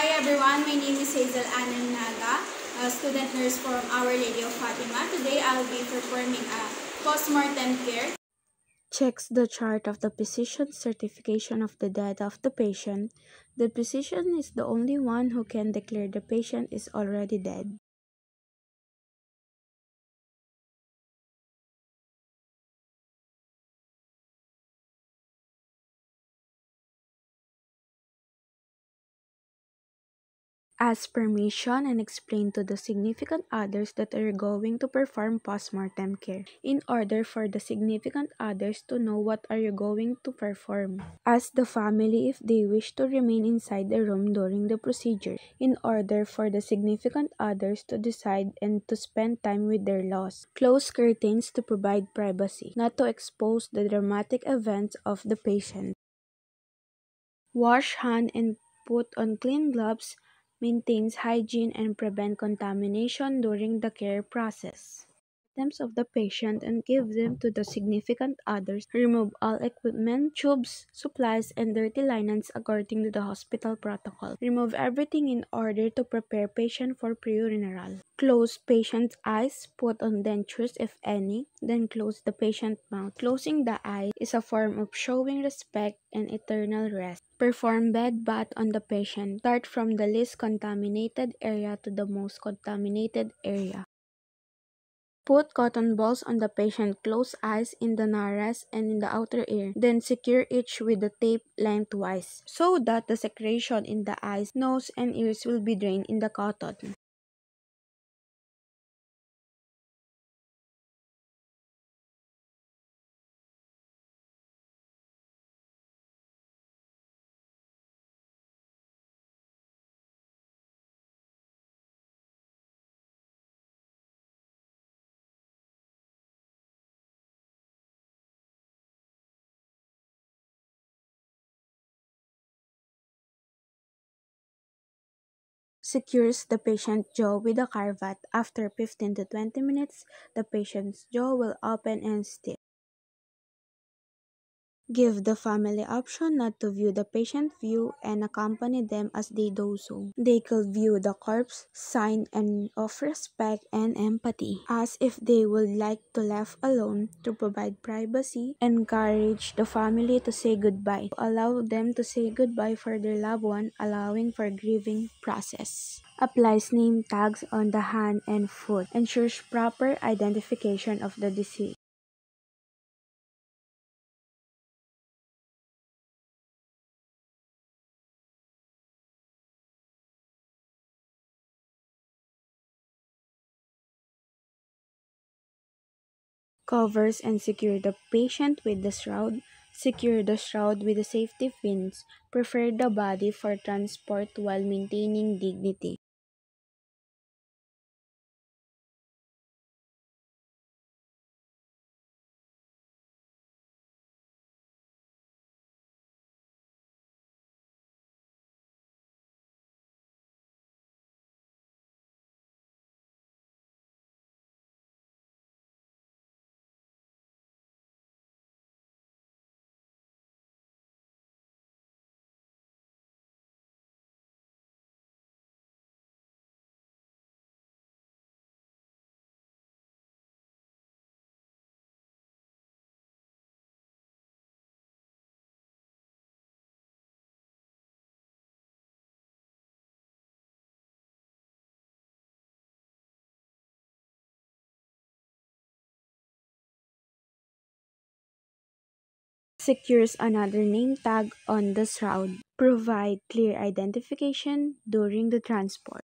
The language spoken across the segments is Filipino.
Hi everyone, my name is Hazel Anan Naga, a student nurse from Our Lady of Fatima. Today I'll be performing a postmortem care. Checks the chart of the physician's certification of the death of the patient. The physician is the only one who can declare the patient is already dead. Ask permission and explain to the significant others that are going to perform postmortem care. In order for the significant others to know what are you going to perform. Ask the family if they wish to remain inside the room during the procedure. In order for the significant others to decide and to spend time with their lost. Close curtains to provide privacy, not to expose the dramatic events of the patient. Wash hand and put on clean gloves, maintains hygiene and prevent contamination during the care process. Items of the patient and give them to the significant others. Remove all equipment, tubes, supplies, and dirty linens according to the hospital protocol. Remove everything in order to prepare patient for pre-funeral. Close patient's eyes, put on dentures if any, then close the patient's mouth. Closing the eyes is a form of showing respect and eternal rest. Perform bed bath on the patient. Start from the least contaminated area to the most contaminated area. Put cotton balls on the patient's closed eyes in the nares and in the outer ear. Then secure each with the tape lengthwise so that the secretion in the eyes, nose, and ears will be drained in the cotton. Secures the patient's jaw with a cravat. After 15 to 20 minutes, the patient's jaw will open and stiff. Give the family option not to view the patient view and accompany them as they do so. They could view the corpse, sign and of respect and empathy. Ask if they would like to left alone to provide privacy. Encourage the family to say goodbye. Allow them to say goodbye for their loved one, allowing for grieving process. Applies name tags on the hand and foot. Ensures proper identification of the deceased. Covers and secure the patient with the shroud. Secure the shroud with the safety pins. Prepare the body for transport while maintaining dignity. Secures another name tag on the shroud. Provide clear identification during the transport.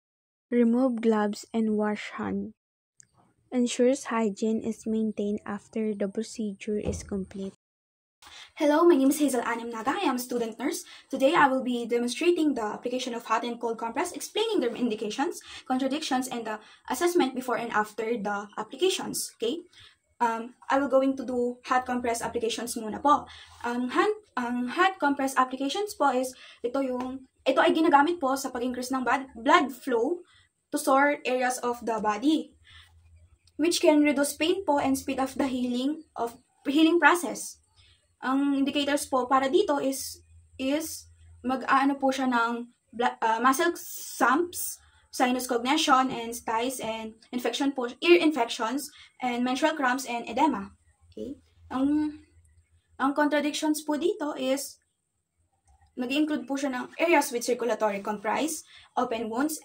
Remove gloves and wash hands. Ensures hygiene is maintained after the procedure is complete. Hello, my name is Hazel Anan Naga. I am a student nurse. Today I will be demonstrating the application of hot and cold compress, explaining their indications, contradictions, and the assessment before and after the applications. Okay? I will going to do hot compress applications muna po. Ang hot compress applications po is ito ay ginagamit po sa pag-increase ng blood flow to sore areas of the body, which can reduce pain po and speed up the healing process. Ang indicators po para dito is mag-aano po siya ng muscle cramps, sinus congestion, and styes, and infection po, ear infections, and menstrual cramps, and edema. Okay? Ang contradictions po dito is nag-include po siya ng areas with circulatory comprise, open wounds,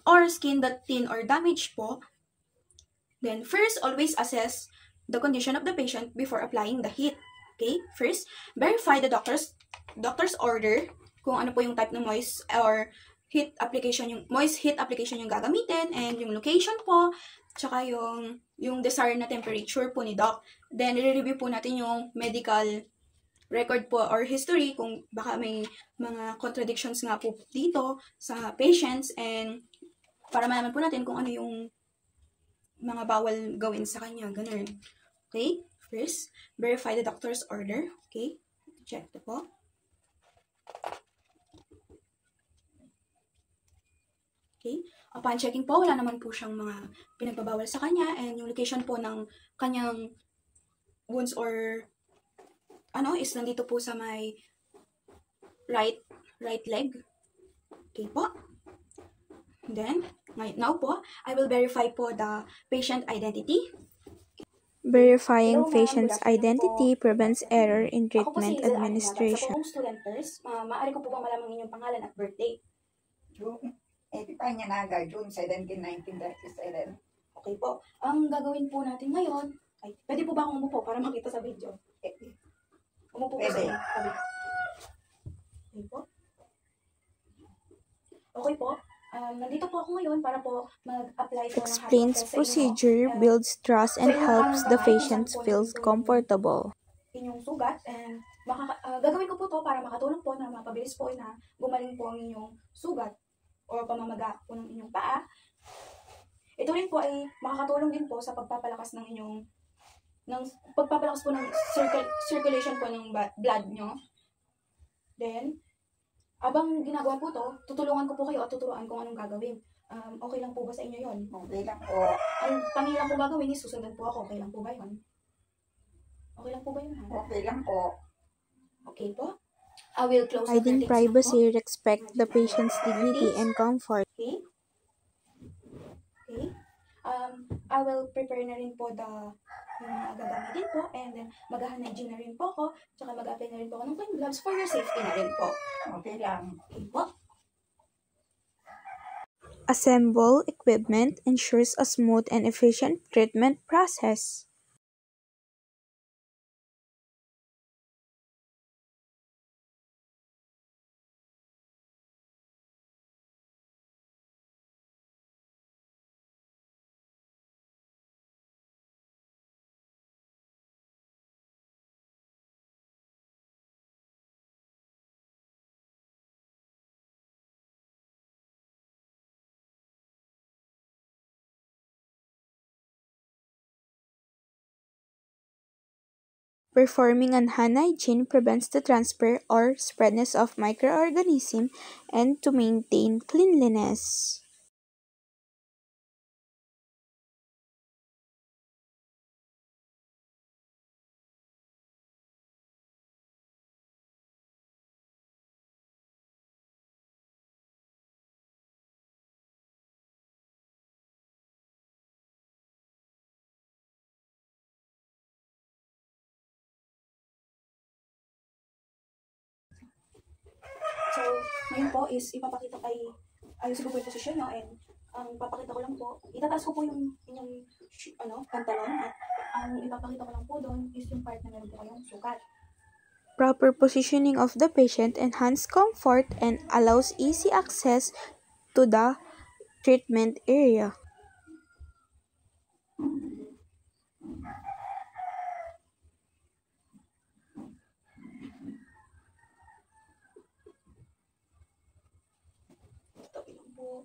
or skin that thin or damaged po. Then, first, always assess the condition of the patient before applying the heat. Okay? First, verify the doctor's order kung ano po yung type ng moist or heat application, yung moist heat application yung gagamitin, and yung location po, tsaka yung desired na temperature po ni doc. Then, re-review po natin yung medical record po or history kung baka may mga contradictions nga po dito sa patients, and para malaman po natin kung ano yung mga bawal gawin sa kanya, ganun. Okay? First, verify the doctor's order. Okay? Check ito po. Okay? Upon checking po, wala naman po siyang mga pinagbabawal sa kanya, and yung location po ng kanyang wounds or is nandito po sa may right leg. Okay po. Then, now po, I will verify po the patient identity. Verifying patient's identity prevents error in treatment administration. Ako po si Student Nurse. Maaari ko po bang malaman inyong pangalan at birthday? June 85 niya naga, June 17, 1937. Okay po. Ang gagawin po natin ngayon, pwede po ba akong umupo para makita sa video? Umupo po Pwede. Okay po. Okay po. Nandito po ako ngayon para po mag-apply po ng Explains procedure, builds trust, and helps the patient feel comfortable. Inyong sugat, and gagawin ko po to para makatulong po na mapabilis po na gumaling po ang inyong sugat o pamamaga po ng inyong paa. Ito rin po ay makakatulong din po sa pagpapalakas ng inyong pagpapalakas po ng circulation po ng blood nyo. Then, abang ginagawa po to, tutulungan ko po kayo at tuturuan kung anong gagawin. Okay lang po ba sa inyo yon? Okay lang po. Ang pangilang po gagawin is susundan po ako. Okay lang po ba yun? Okay lang po ba yun? Okay lang po. Okay po. I will close the Providing curtains privacy, na po. respect the patient's dignity and comfort. Okay. Okay. I will prepare na rin po yung mga gagamitin po, and then mag-hand hygiene na rin po ako, tsaka mag-apply na rin po ako ng clean gloves for your safety na rin po. Okay lang. Okay po. Assemble equipment ensures a smooth and efficient treatment process. Performing an hand hygiene prevents the transfer or spreadness of microorganisms and to maintain cleanliness. So, ngayon po is ipapakita ayusin ko po yung posisyon nyo, and ang papakita ko lang po, itataas ko po yung inyong pantalon, at ang ipapakita ko lang po doon is yung part na meron po kayong sukat. Proper positioning of the patient enhances comfort and allows easy access to the treatment area. Tabi lang po.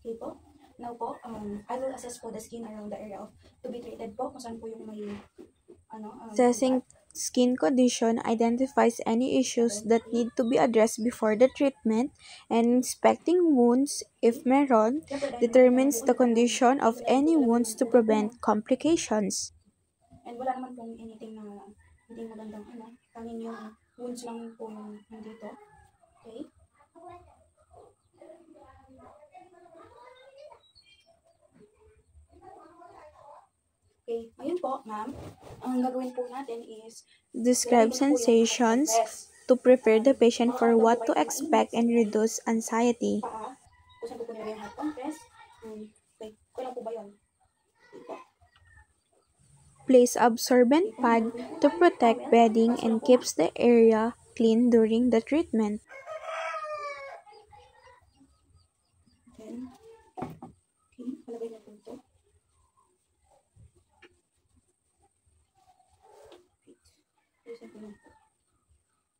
Okay po. Now po, I will assess po the skin around the area to be treated po, kung saan po yung may Assessing skin condition, identifies any issues that need to be addressed before the treatment, and inspecting wounds, if meron, determines the condition of any wounds to prevent complications. And wala naman pong anything na hindi magandang tanging yung wounds lang po yung nandito. Okay? Okay, ayun po, ma'am. Ang gagawin po natin is Describe sensations to prepare the patient for what to expect and reduce anxiety. paa. Kung saan po po nilagay yung hot compress. Okay, kulang po ba yun? Okay po. Place absorbent pad to protect bedding and keeps the area clean during the treatment. Then, okay, palagay na po ito. Ayusin ko lang po.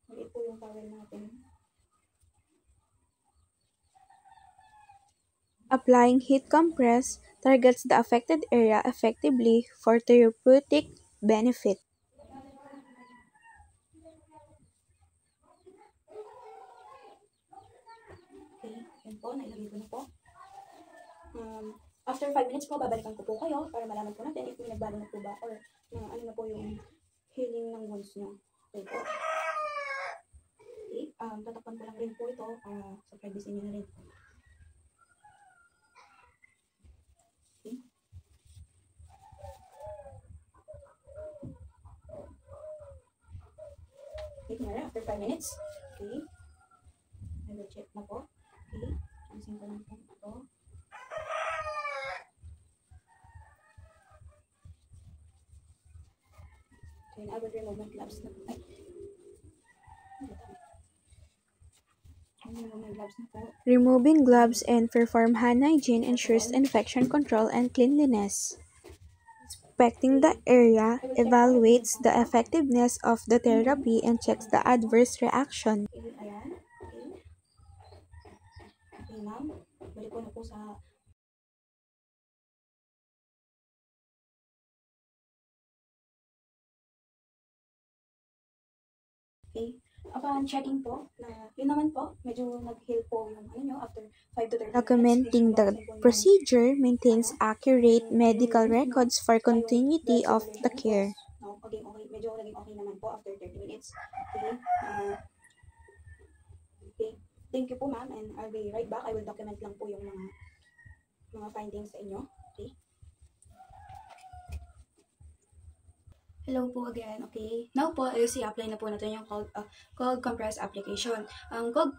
Maliit po yung towel natin. Applying heat compress targets the affected area effectively for therapeutic benefit. Okay, yun po, nailagay ko na po. After 5 minutes po, babalikan ko po kayo para malaman po natin if may nagbago na po ba or ano na po yung healing ng wounds nyo. Okay po. Okay, tatakpan ko lang rin po ito para sa privacy nyo na rin. Okay. Okay, kunyari, after 5 minutes. Okay. I will check na po. Okay. Alisin ko lang po ito. Okay, I will remove my gloves na po. Ay. Remove my gloves na po. Removing gloves and perform hand hygiene ensures infection control and cleanliness. Inspecting the area evaluates the effectiveness of the therapy and checks the adverse reaction. Okay, ayan. Okay. Okay, ma'am. Balik ko na po sa okay. Upon checking po, yun naman po, medyo nag-heal po yung nyo after 5 to 30 minutes. Documenting the procedure maintains accurate medical records for continuity of the care. No, okay. Medyo naging okay naman po after 30 minutes. Okay. Okay. Thank you po, ma'am, and I'll be right back. I will document lang po yung mga findings sa inyo. Okay. Hello po again, okay? Now po is i-apply na po natin yung cold compress application. Ang cold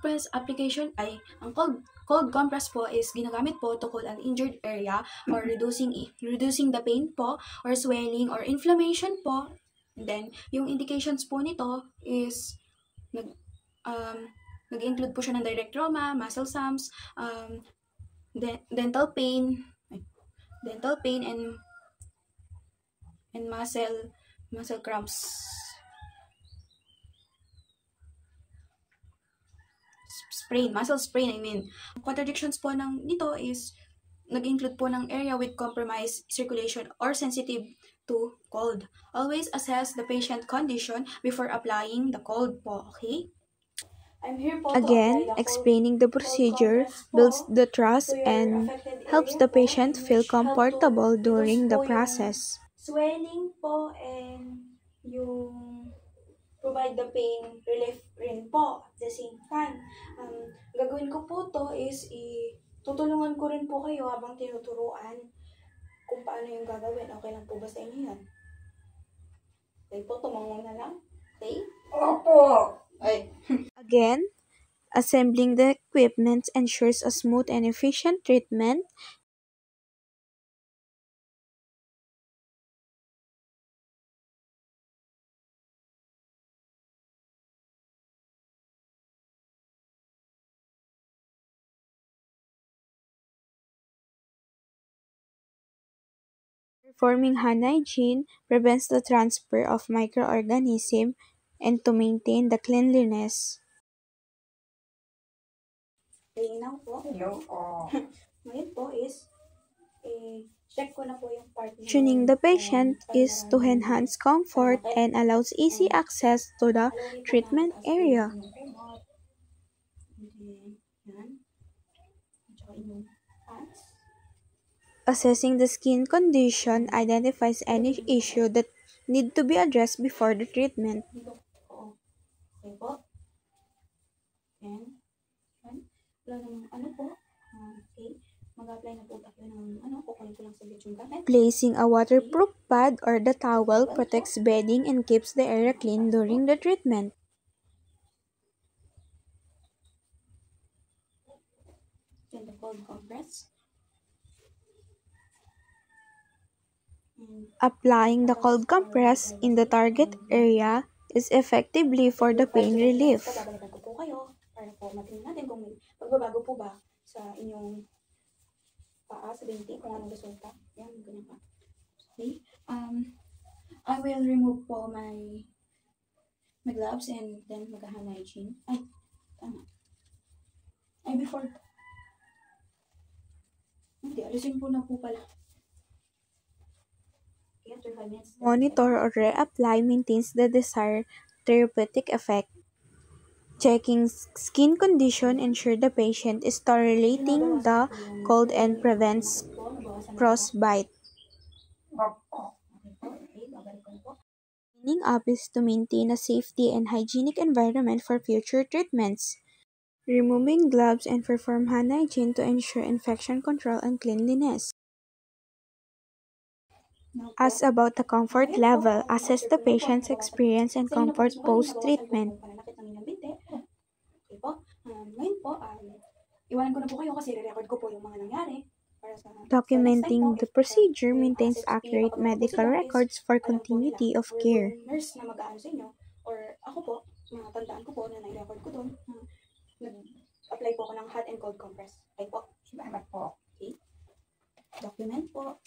compress po is ginagamit po to cool an injured area or reducing the pain po or swelling or inflammation po. And then yung indications po nito is nag-include po siya ng direct trauma, muscle spasms, dental pain and muscle cramps. Muscle sprain, I mean. Contradictions po nito is nag-include po ng area with compromised circulation or sensitive to cold. Always assess the patient condition before applying the cold po, okay? I'm here po Again, explaining the procedure builds the trust and helps the patient feel comfortable during the process. Swelling po and yung provide the pain relief rin po at the same time. Gagawin ko po to is tutulungan ko rin po kayo habang tinuturuan kung paano yung gagawin. Okay lang po ba sa inyo yan? Okay po, tumango na lang. Okay? Opo! Ay. Again, assembling the equipment ensures a smooth and efficient treatment. Performing hand hygiene prevents the transfer of microorganisms and to maintain the cleanliness. Okay, now po. Hello po. Ngayon po is, check ko na po yung part na Tuning the patient para is to enhance comfort and allows easy access to the treatment area. Yan. At saka inyong hands. Assessing the skin condition identifies any issue that need to be addressed before the treatment. Dito. Oo. Okay po. Yan. Yan. Wala namang ano po. Okay. Mag-apply na po tayo ng ano. Kukunin ko lang sa yung gamit. Placing a waterproof pad or the towel protects bedding and keeps the area clean during the treatment. Then the cold compress. Applying the cold compress in the target area is effectively for the pain relief. Babalikan ko po kayo para po matingnan natin kung may pagbabago po ba sa inyong paa, sa binti, kung anong resulta. Yan, ganyan pa. Okay. I will remove po my gloves and then mag-hand hygiene. Ay, tama. Ay, before. Hindi, alisin po na po pala. Okay, after 5 minutes. Monitor or reapply maintains the desired therapeutic effect. Checking skin condition ensure the patient is tolerating the cold and prevents frostbite. Cleaning up is to maintain a safety and hygienic environment for future treatments. Removing gloves and perform hand hygiene to ensure infection control and cleanliness. As about the comfort level, assess the patient's experience and comfort post-treatment. Okay po. Ngayon po, iwanan ko na po kayo kasi re-record ko po yung mga nangyari. Para sa Documenting the procedure maintains accurate medical records for continuity of care. Nurse na mag-aano sa inyo, or ako po, tandaan ko po na nai-record ko doon, nag-apply po ako ng hot and cold compress. Okay po. Salamat po. Okay. Document po.